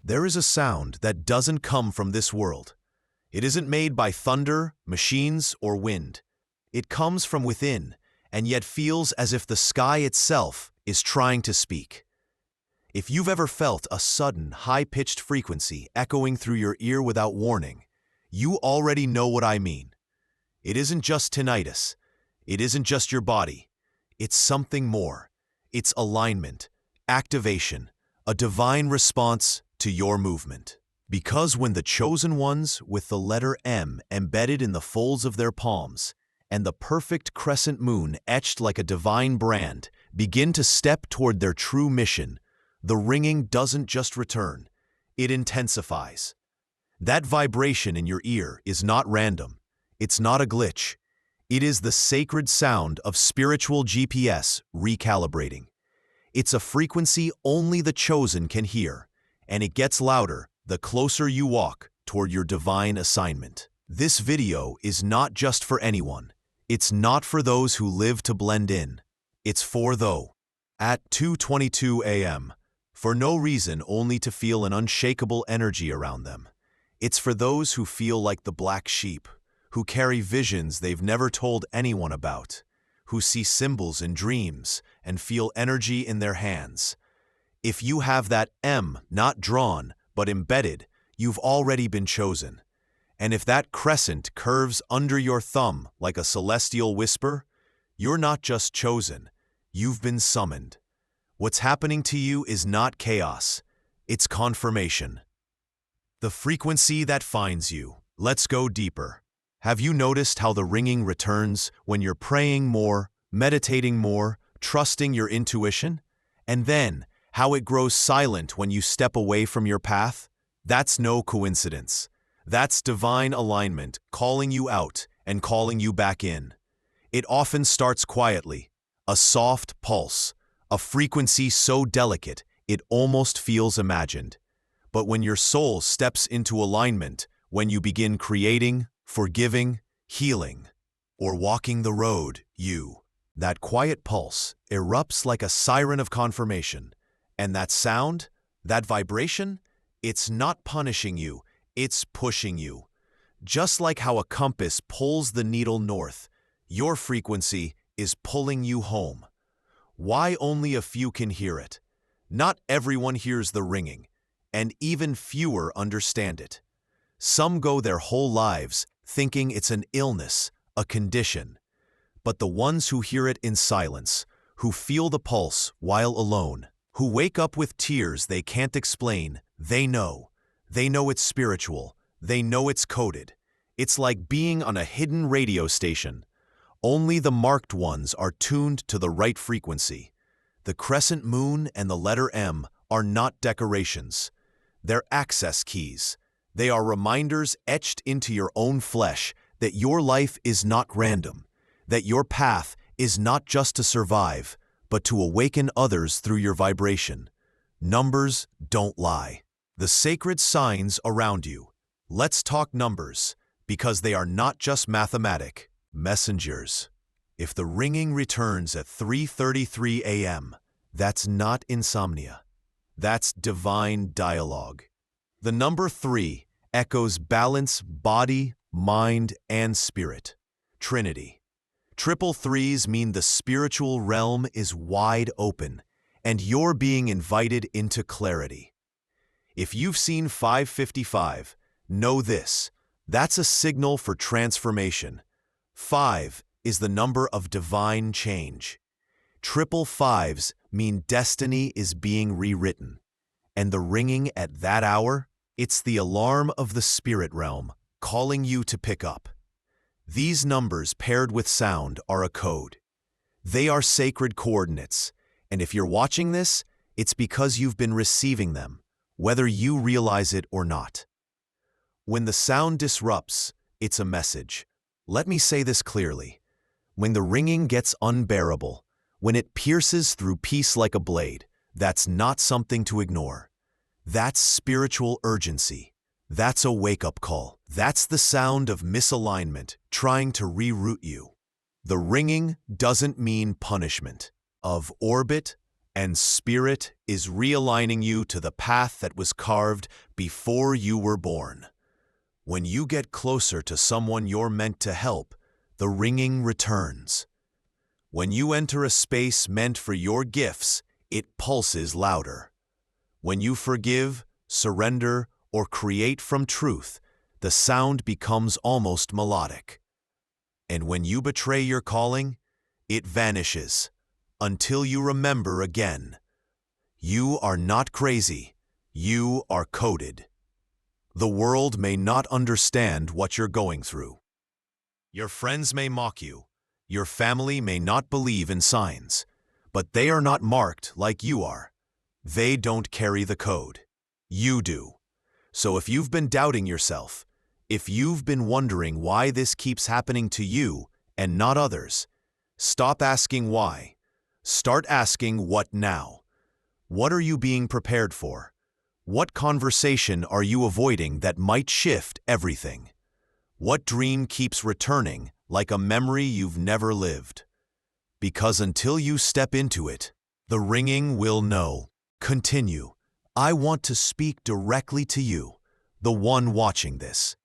There is a sound that doesn't come from this world. It isn't made by thunder, machines, or wind. It comes from within, and yet feels as if the sky itself is trying to speak. If you've ever felt a sudden, high-pitched frequency echoing through your ear without warning, you already know what I mean. It isn't just tinnitus. It isn't just your body. It's something more. It's alignment, activation, a divine response to your movement. Because when the chosen ones with the letter M embedded in the folds of their palms and the perfect crescent moon etched like a divine brand begin to step toward their true mission, the ringing doesn't just return, it intensifies. That vibration in your ear is not random. It's not a glitch. It is the sacred sound of spiritual GPS recalibrating. It's a frequency only the chosen can hear, and it gets louder the closer you walk toward your divine assignment. This video is not just for anyone. It's not for those who live to blend in. It's for those at 2:22 a.m. for no reason only to feel an unshakable energy around them. It's for those who feel like the black sheep, who carry visions they've never told anyone about, who see symbols in dreams and feel energy in their hands. If you have that M not drawn, but embedded, you've already been chosen. And if that crescent curves under your thumb like a celestial whisper, you're not just chosen, you've been summoned. What's happening to you is not chaos, it's confirmation. The frequency that finds you. Let's go deeper. Have you noticed how the ringing returns when you're praying more, meditating more, trusting your intuition? And then, how it grows silent when you step away from your path? That's no coincidence. That's divine alignment calling you out and calling you back in. It often starts quietly, a soft pulse, a frequency so delicate it almost feels imagined. But when your soul steps into alignment, when you begin creating, forgiving, healing, or walking the road, that quiet pulse erupts like a siren of confirmation. And that sound, that vibration, it's not punishing you, it's pushing you. Just like how a compass pulls the needle north, your frequency is pulling you home. Why only a few can hear it? Not everyone hears the ringing, and even fewer understand it. Some go their whole lives thinking it's an illness, a condition. But the ones who hear it in silence, who feel the pulse while alone, who wake up with tears they can't explain, they know. They know it's spiritual. They know it's coded. It's like being on a hidden radio station. Only the marked ones are tuned to the right frequency. The crescent moon and the letter M are not decorations. They're access keys. They are reminders etched into your own flesh that your life is not random, that your path is not just to survive, but to awaken others through your vibration. Numbers don't lie. The sacred signs around you. Let's talk numbers, because they are not just mathematic messengers. If the ringing returns at 3:33 a.m., that's not insomnia. That's divine dialogue. The number 3 echoes balance, body, mind, and spirit. Trinity. Triple threes mean the spiritual realm is wide open, and you're being invited into clarity. If you've seen 555, know this. That's a signal for transformation. 5 is the number of divine change. Triple fives mean destiny is being rewritten. And the ringing at that hour, it's the alarm of the spirit realm calling you to pick up. These numbers paired with sound are a code. They are sacred coordinates, and if you're watching this, it's because you've been receiving them, whether you realize it or not. When the sound disrupts, it's a message. Let me say this clearly. When the ringing gets unbearable, when it pierces through peace like a blade, that's not something to ignore. That's spiritual urgency. That's a wake-up call. That's the sound of misalignment trying to reroute you. The ringing doesn't mean punishment. Of orbit, And Spirit is realigning you to the path that was carved before you were born. When you get closer to someone you're meant to help, the ringing returns. When you enter a space meant for your gifts, it pulses louder. When you forgive, surrender, or create from truth, the sound becomes almost melodic. And when you betray your calling, it vanishes until you remember again. You are not crazy. You are coded. The world may not understand what you're going through. Your friends may mock you. Your family may not believe in signs, but they are not marked like you are. They don't carry the code. You do. So if you've been doubting yourself, if you've been wondering why this keeps happening to you and not others, stop asking why. Start asking what now. What are you being prepared for? What conversation are you avoiding that might shift everything? What dream keeps returning like a memory you've never lived? Because until you step into it, the ringing will know. Continue. I want to speak directly to you, the one watching this.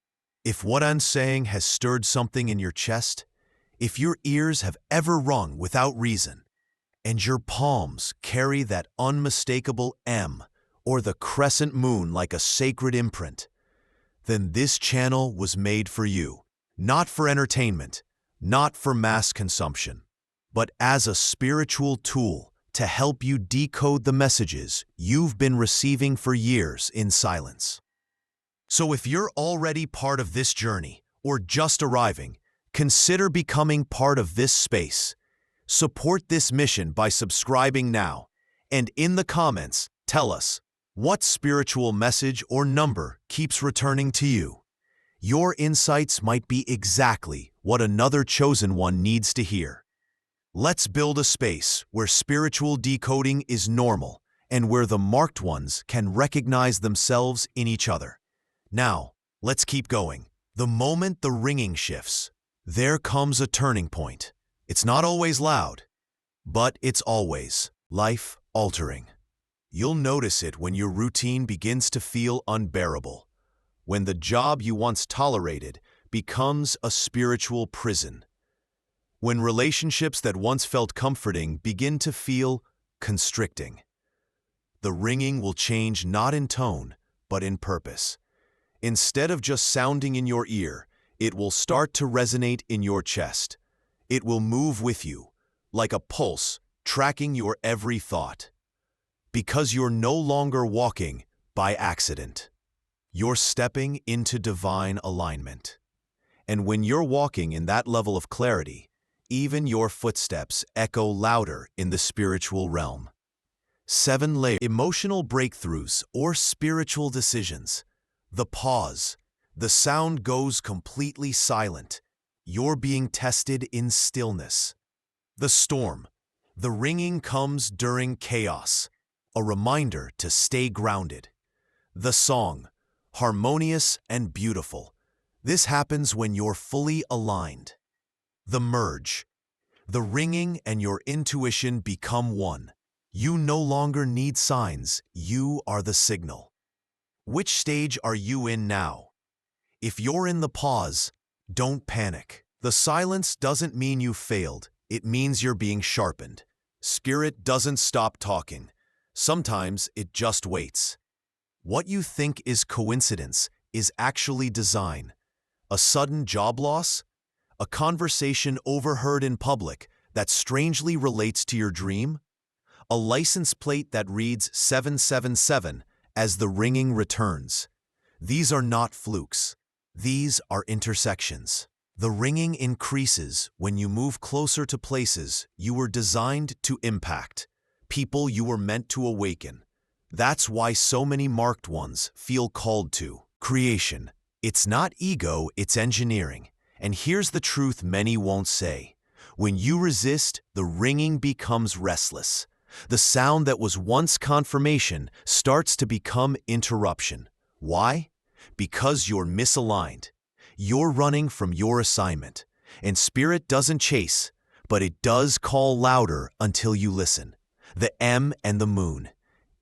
If what I'm saying has stirred something in your chest, if your ears have ever rung without reason, and your palms carry that unmistakable M or the crescent moon like a sacred imprint, then this channel was made for you, not for entertainment, not for mass consumption, but as a spiritual tool to help you decode the messages you've been receiving for years in silence. So if you're already part of this journey or just arriving, consider becoming part of this space. Support this mission by subscribing now, and in the comments, tell us what spiritual message or number keeps returning to you. Your insights might be exactly what another chosen one needs to hear. Let's build a space where spiritual decoding is normal and where the marked ones can recognize themselves in each other. Now, let's keep going. The moment the ringing shifts, there comes a turning point. It's not always loud, but it's always life-altering. You'll notice it when your routine begins to feel unbearable, when the job you once tolerated becomes a spiritual prison, when relationships that once felt comforting begin to feel constricting. The ringing will change not in tone, but in purpose. Instead of just sounding in your ear, it will start to resonate in your chest. It will move with you, like a pulse, tracking your every thought. Because you're no longer walking by accident. You're stepping into divine alignment. And when you're walking in that level of clarity, even your footsteps echo louder in the spiritual realm. 7 layers. Emotional breakthroughs or spiritual decisions. The pause. The sound goes completely silent. You're being tested in stillness. The storm. The ringing comes during chaos, a reminder to stay grounded. The song. Harmonious and beautiful. This happens when you're fully aligned. The merge. The ringing and your intuition become one. You no longer need signs, you are the signal. Which stage are you in now? If you're in the pause, don't panic. The silence doesn't mean you failed, it means you're being sharpened. Spirit doesn't stop talking. Sometimes it just waits. What you think is coincidence is actually design. A sudden job loss? A conversation overheard in public that strangely relates to your dream? A license plate that reads 777 as the ringing returns. These are not flukes. These are intersections. The ringing increases when you move closer to places you were designed to impact, people you were meant to awaken. That's why so many marked ones feel called to creation. It's not ego, it's engineering. And here's the truth many won't say. When you resist, the ringing becomes restless. The sound that was once confirmation starts to become interruption. Why? Because you're misaligned. You're running from your assignment. And spirit doesn't chase, but it does call louder until you listen. The M and the Moon.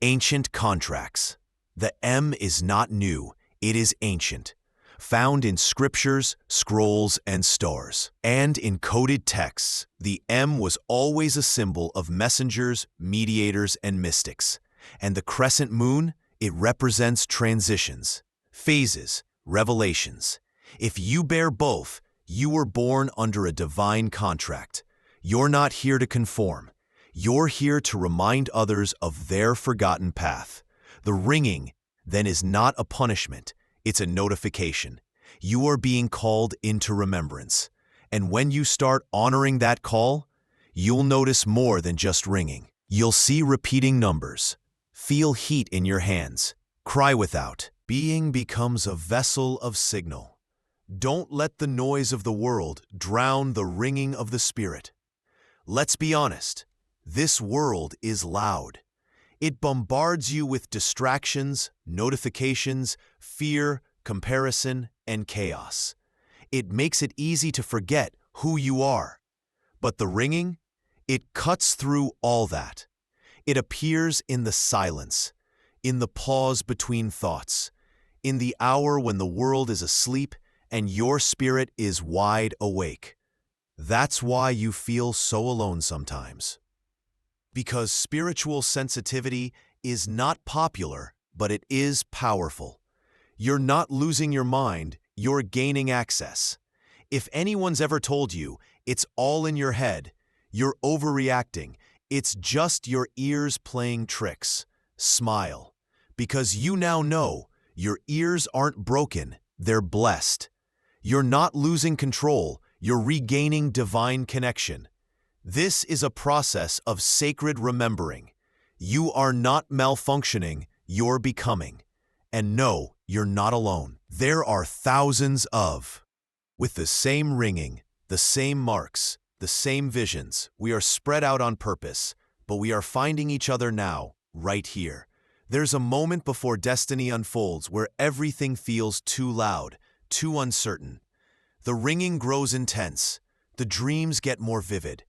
Ancient contracts. The M is not new, it is ancient. Found in scriptures, scrolls, and stars. And in coded texts, the M was always a symbol of messengers, mediators, and mystics. And the crescent moon, it represents transitions, phases, revelations. If you bear both, you were born under a divine contract. You're not here to conform. You're here to remind others of their forgotten path. The ringing, then, is not a punishment. It's a notification. You are being called into remembrance. And when you start honoring that call, you'll notice more than just ringing. You'll see repeating numbers, feel heat in your hands, cry without. Being becomes a vessel of signal. Don't let the noise of the world drown the ringing of the spirit. Let's be honest, this world is loud. It bombards you with distractions, notifications, fear, comparison, and chaos. It makes it easy to forget who you are. But the ringing, it cuts through all that. It appears in the silence, in the pause between thoughts, in the hour when the world is asleep and your spirit is wide awake. That's why you feel so alone sometimes. Because spiritual sensitivity is not popular, but it is powerful. You're not losing your mind, you're gaining access. If anyone's ever told you it's all in your head, you're overreacting, it's just your ears playing tricks. Smile, because you now know your ears aren't broken, they're blessed. You're not losing control, you're regaining divine connection. This is a process of sacred remembering. You are not malfunctioning, you're becoming. And no, you're not alone. There are thousands of. With the same ringing, the same marks, the same visions, we are spread out on purpose, but we are finding each other now, right here. There's a moment before destiny unfolds where everything feels too loud, too uncertain. The ringing grows intense. The dreams get more vivid.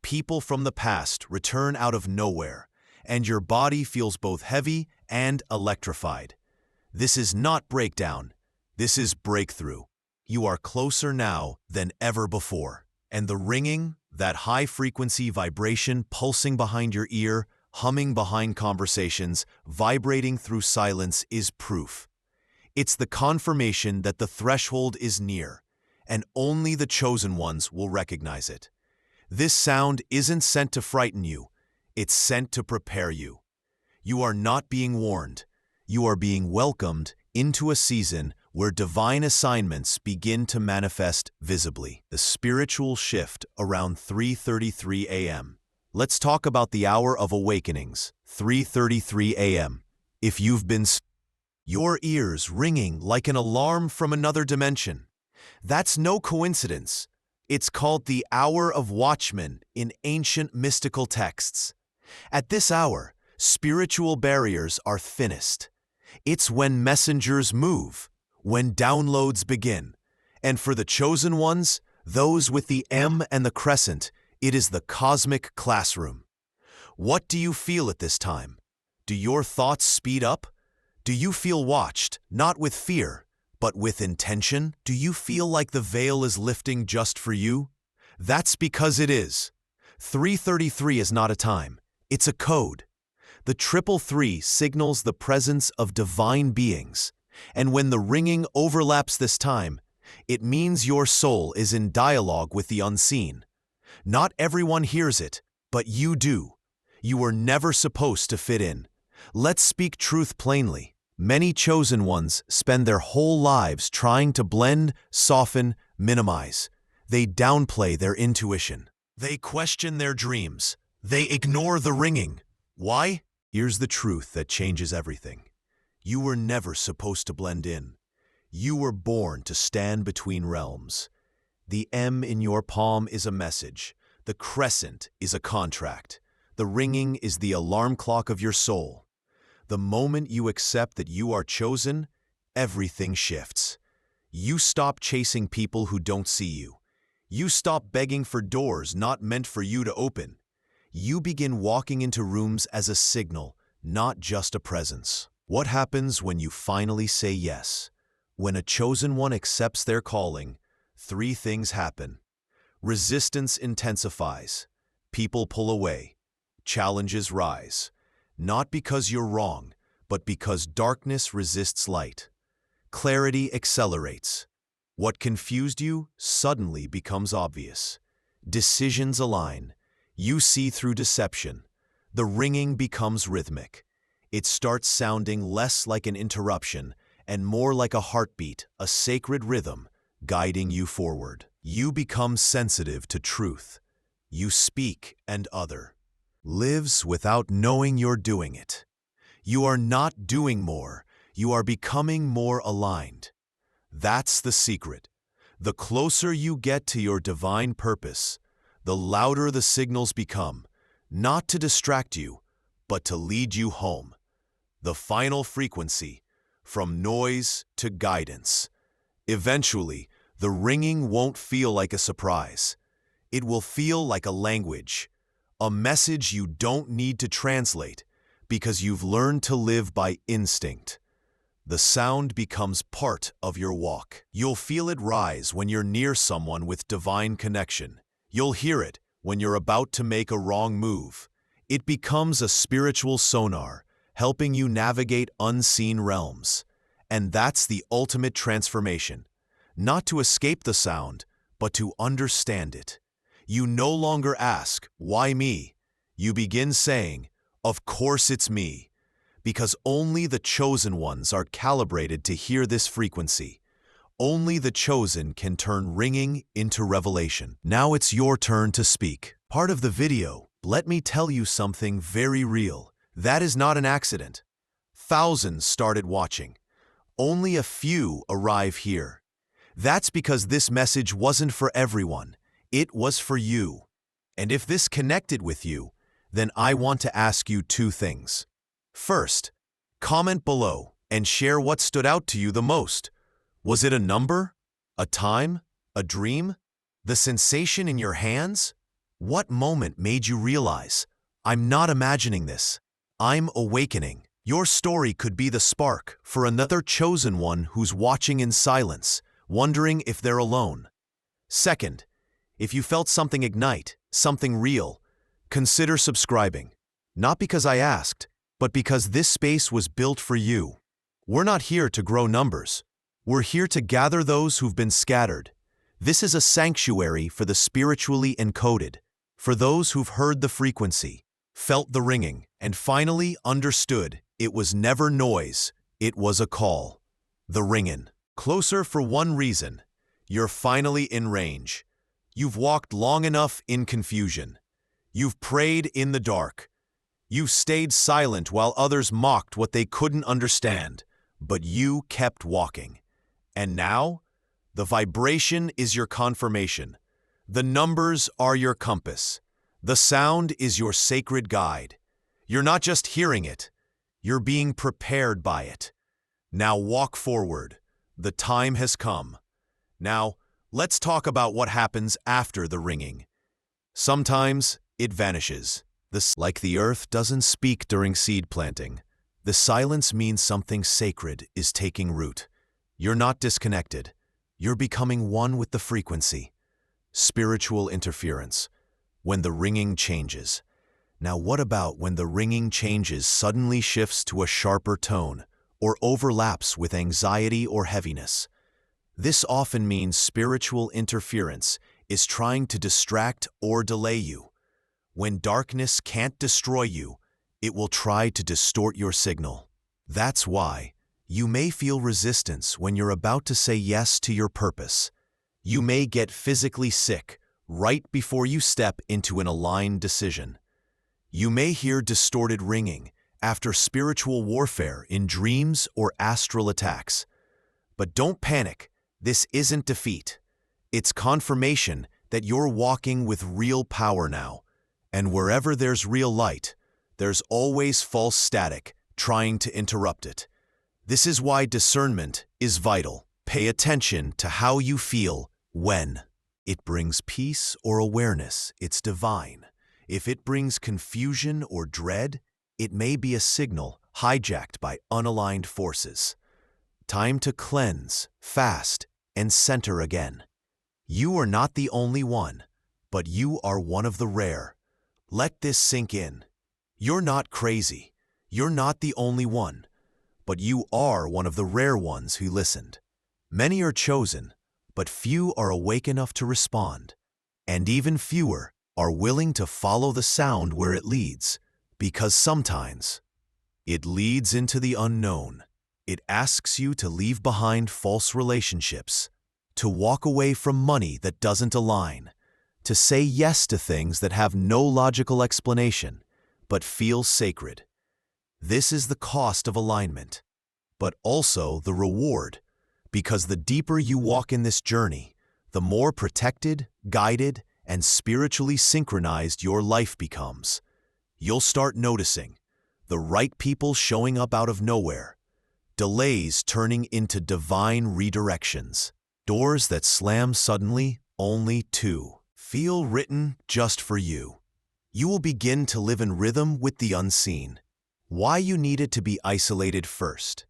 People from the past return out of nowhere, and your body feels both heavy and electrified. This is not breakdown. This is breakthrough. You are closer now than ever before. And the ringing, that high-frequency vibration pulsing behind your ear, humming behind conversations, vibrating through silence, is proof. It's the confirmation that the threshold is near, and only the chosen ones will recognize it. This sound isn't sent to frighten you, it's sent to prepare you. You are not being warned. You are being welcomed into a season where divine assignments begin to manifest visibly. The spiritual shift around 3:33 a.m. Let's talk about the hour of awakenings, 3:33 a.m. If you've been your ears ringing like an alarm from another dimension, that's no coincidence. It's called the Hour of Watchmen in ancient mystical texts. At this hour, spiritual barriers are thinnest. It's when messengers move, when downloads begin. And for the chosen ones, those with the M and the Crescent, it is the cosmic classroom. What do you feel at this time? Do your thoughts speed up? Do you feel watched, not with fear, but with intention? Do you feel like the veil is lifting just for you? That's because it is. 3:33 is not a time, it's a code. The 333 signals the presence of divine beings, and when the ringing overlaps this time, it means your soul is in dialogue with the unseen. Not everyone hears it, but you do. You were never supposed to fit in. Let's speak truth plainly. Many chosen ones spend their whole lives trying to blend, soften, minimize. They downplay their intuition. They question their dreams. They ignore the ringing. Why? Here's the truth that changes everything. You were never supposed to blend in. You were born to stand between realms. The M in your palm is a message. The crescent is a contract. The ringing is the alarm clock of your soul. The moment you accept that you are chosen, everything shifts. You stop chasing people who don't see you. You stop begging for doors not meant for you to open. You begin walking into rooms as a signal, not just a presence. What happens when you finally say yes? When a chosen one accepts their calling, three things happen. Resistance intensifies. People pull away. Challenges rise. Not because you're wrong, but because darkness resists light. Clarity accelerates. What confused you suddenly becomes obvious. Decisions align. You see through deception. The ringing becomes rhythmic. It starts sounding less like an interruption and more like a heartbeat, a sacred rhythm, guiding you forward. You become sensitive to truth. You speak and other lives without knowing you're doing it. You are not doing more. You are becoming more aligned. That's the secret. The closer you get to your divine purpose, the louder the signals become, not to distract you, but to lead you home. The final frequency, from noise to guidance. Eventually, the ringing won't feel like a surprise. It will feel like a language, a message you don't need to translate because you've learned to live by instinct. The sound becomes part of your walk. You'll feel it rise when you're near someone with divine connection. You'll hear it when you're about to make a wrong move. It becomes a spiritual sonar, helping you navigate unseen realms. And that's the ultimate transformation. Not to escape the sound, but to understand it. You no longer ask, "Why me?" You begin saying, "Of course it's me." Because only the chosen ones are calibrated to hear this frequency. Only the chosen can turn ringing into revelation. Now it's your turn to speak. Part of the video, let me tell you something very real. That is not an accident. Thousands started watching. Only a few arrive here. That's because this message wasn't for everyone. It was for you. And if this connected with you, then I want to ask you two things. First, comment below and share what stood out to you the most. Was it a number? A time? A dream? The sensation in your hands? What moment made you realize, I'm not imagining this, I'm awakening? Your story could be the spark for another chosen one who's watching in silence, wondering if they're alone. Second, if you felt something ignite, something real, consider subscribing. Not because I asked, but because this space was built for you. We're not here to grow numbers. We're here to gather those who've been scattered. This is a sanctuary for the spiritually encoded, for those who've heard the frequency, felt the ringing, and finally understood it was never noise, it was a call. The ringin'. Closer for one reason. You're finally in range. You've walked long enough in confusion. You've prayed in the dark. You've stayed silent while others mocked what they couldn't understand, but you kept walking. And now, the vibration is your confirmation. The numbers are your compass. The sound is your sacred guide. You're not just hearing it, you're being prepared by it. Now walk forward. The time has come. Now, let's talk about what happens after the ringing. Sometimes it vanishes. Like the earth doesn't speak during seed planting, the silence means something sacred is taking root. You're not disconnected. You're becoming one with the frequency. Spiritual interference. When the ringing changes. Now what about when the ringing changes suddenly shifts to a sharper tone or overlaps with anxiety or heaviness? This often means spiritual interference is trying to distract or delay you. When darkness can't destroy you, it will try to distort your signal. That's why you may feel resistance when you're about to say yes to your purpose. You may get physically sick right before you step into an aligned decision. You may hear distorted ringing after spiritual warfare in dreams or astral attacks. But don't panic. This isn't defeat. It's confirmation that you're walking with real power now. And wherever there's real light, there's always false static trying to interrupt it. This is why discernment is vital. Pay attention to how you feel when. It brings peace or awareness, it's divine. If it brings confusion or dread, it may be a signal hijacked by unaligned forces. Time to cleanse, fast, and center again. You are not the only one, but you are one of the rare. Let this sink in. You're not crazy. You're not the only one, but you are one of the rare ones who listened. Many are chosen, but few are awake enough to respond. And even fewer are willing to follow the sound where it leads, because sometimes it leads into the unknown. It asks you to leave behind false relationships, to walk away from money that doesn't align, to say yes to things that have no logical explanation, but feel sacred. This is the cost of alignment, but also the reward, because the deeper you walk in this journey, the more protected, guided, and spiritually synchronized your life becomes. You'll start noticing the right people showing up out of nowhere, delays turning into divine redirections, doors that slam suddenly only to feel written just for you. You will begin to live in rhythm with the unseen. Why you needed to be isolated first.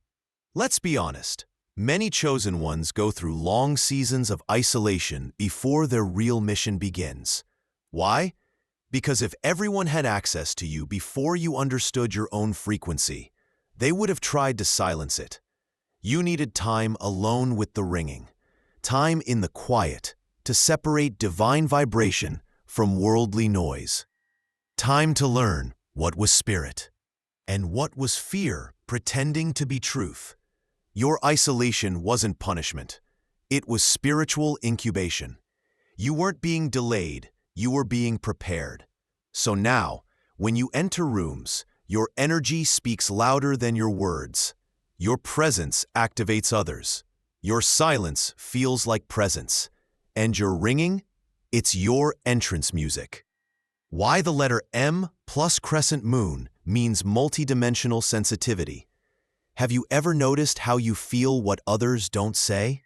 Let's be honest. Many chosen ones go through long seasons of isolation before their real mission begins. Why? Because if everyone had access to you before you understood your own frequency, they would have tried to silence it. You needed time alone with the ringing, time in the quiet to separate divine vibration from worldly noise, time to learn what was spirit and what was fear pretending to be truth. Your isolation wasn't punishment. It was spiritual incubation. You weren't being delayed, you were being prepared. So now, when you enter rooms, your energy speaks louder than your words. Your presence activates others. Your silence feels like presence. And your ringing, it's your entrance music. Why the letter M plus crescent moon means multidimensional sensitivity. Have you ever noticed how you feel what others don't say?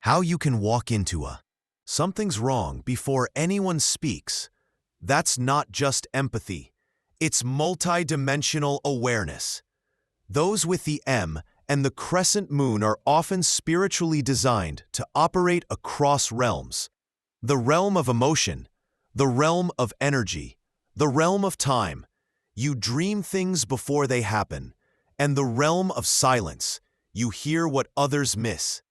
How you can walk into a something's wrong before anyone speaks. That's not just empathy. It's multidimensional awareness. Those with the M and the crescent moon are often spiritually designed to operate across realms. The realm of emotion, the realm of energy, the realm of time. You dream things before they happen. And the realm of silence, you hear what others miss.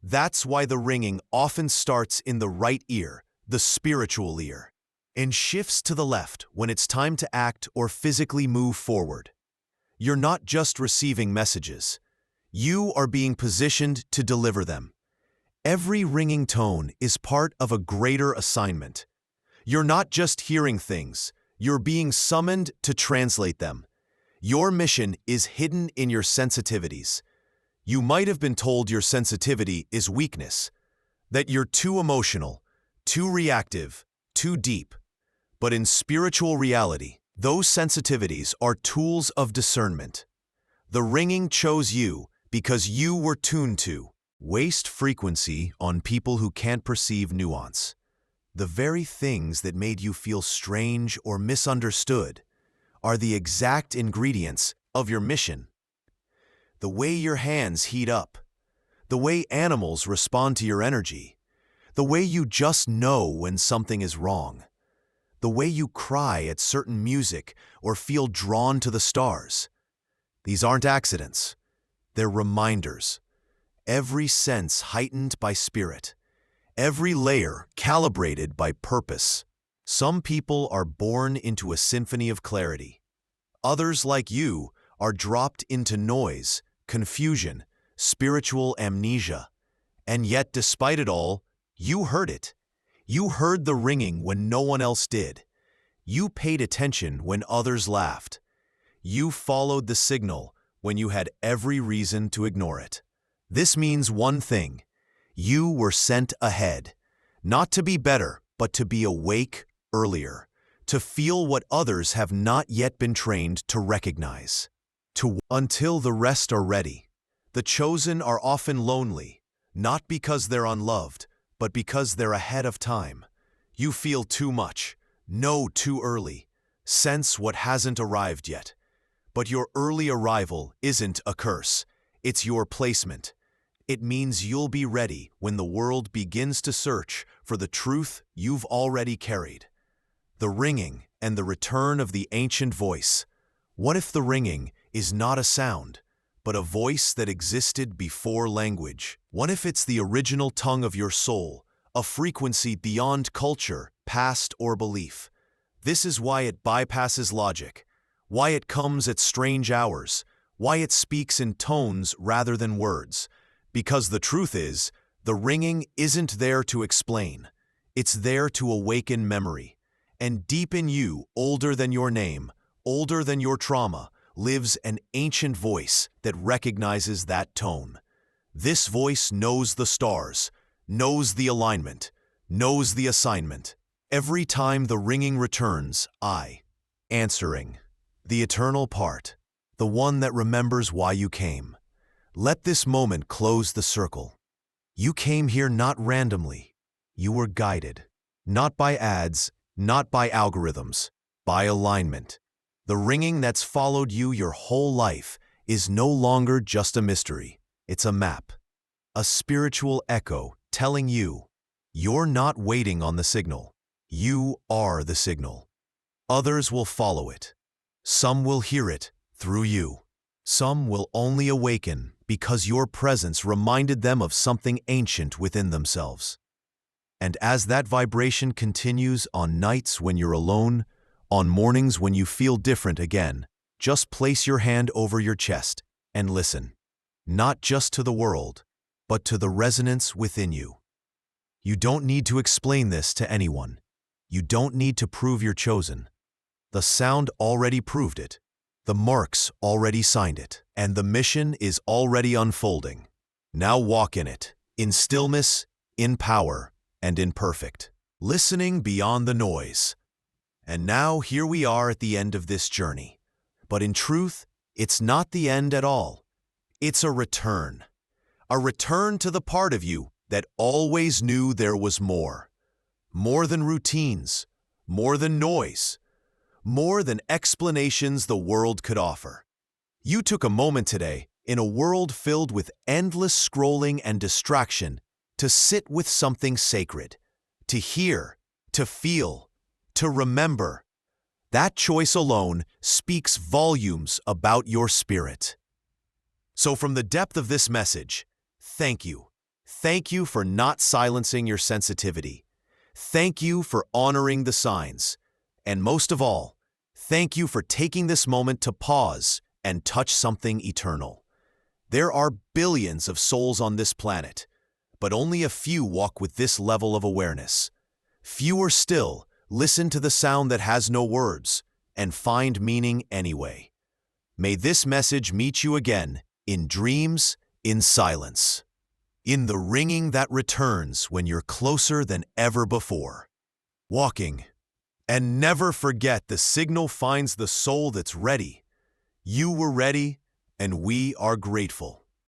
That's why the ringing often starts in the right ear, the spiritual ear, and shifts to the left when it's time to act or physically move forward. You're not just receiving messages. You are being positioned to deliver them. Every ringing tone is part of a greater assignment. You're not just hearing things, you're being summoned to translate them. Your mission is hidden in your sensitivities. You might have been told your sensitivity is weakness, that you're too emotional, too reactive, too deep. But in spiritual reality, those sensitivities are tools of discernment. The ringing chose you because you were tuned to waste frequency on people who can't perceive nuance. The very things that made you feel strange or misunderstood are the exact ingredients of your mission. The way your hands heat up, the way animals respond to your energy, the way you just know when something is wrong, the way you cry at certain music or feel drawn to the stars. These aren't accidents. They're reminders. Every sense heightened by spirit, every layer calibrated by purpose. Some people are born into a symphony of clarity. Others, like you, are dropped into noise, confusion, spiritual amnesia. And yet, despite it all, you heard it. You heard the ringing when no one else did. You paid attention when others laughed. You followed the signal when you had every reason to ignore it. This means one thing. You were sent ahead, not to be better, but to be awake earlier, to feel what others have not yet been trained to recognize. Until the rest are ready. The chosen are often lonely, not because they're unloved, but because they're ahead of time. You feel too much. Know too early. Sense what hasn't arrived yet. But your early arrival isn't a curse. It's your placement. It means you'll be ready when the world begins to search for the truth you've already carried. The ringing and the return of the ancient voice. What if the ringing is not a sound, but a voice that existed before language? What if it's the original tongue of your soul, a frequency beyond culture, past, or belief? This is why it bypasses logic, why it comes at strange hours, why it speaks in tones rather than words. Because the truth is, the ringing isn't there to explain. It's there to awaken memory. And deep in you, older than your name, older than your trauma, lives an ancient voice that recognizes that tone. This voice knows the stars, knows the alignment, knows the assignment. Every time the ringing returns, answering. The eternal part, the one that remembers why you came. Let this moment close the circle. You came here not randomly. You were guided. Not by ads, not by algorithms, by alignment. The ringing that's followed you your whole life is no longer just a mystery. It's a map, a spiritual echo telling you, you're not waiting on the signal. You are the signal. Others will follow it. Some will hear it through you. Some will only awaken because your presence reminded them of something ancient within themselves. And as that vibration continues on nights when you're alone, on mornings when you feel different again, just place your hand over your chest and listen. Not just to the world, but to the resonance within you. You don't need to explain this to anyone. You don't need to prove you're chosen. The sound already proved it. The marks already signed it. And the mission is already unfolding. Now walk in it, in stillness, in power, and in perfect, listening beyond the noise. And now here we are at the end of this journey. But in truth, it's not the end at all. It's a return to the part of you that always knew there was more. More than routines, more than noise, more than explanations the world could offer. You took a moment today, in a world filled with endless scrolling and distraction, to sit with something sacred, to hear, to feel, to remember. That choice alone speaks volumes about your spirit. So from the depth of this message, thank you. Thank you for not silencing your sensitivity. Thank you for honoring the signs. And most of all, thank you for taking this moment to pause and touch something eternal. There are billions of souls on this planet, but only a few walk with this level of awareness. Fewer still listen to the sound that has no words and find meaning anyway. May this message meet you again in dreams, in silence, in the ringing that returns when you're closer than ever before. Walking. And never forget, the signal finds the soul that's ready. You were ready, and we are grateful.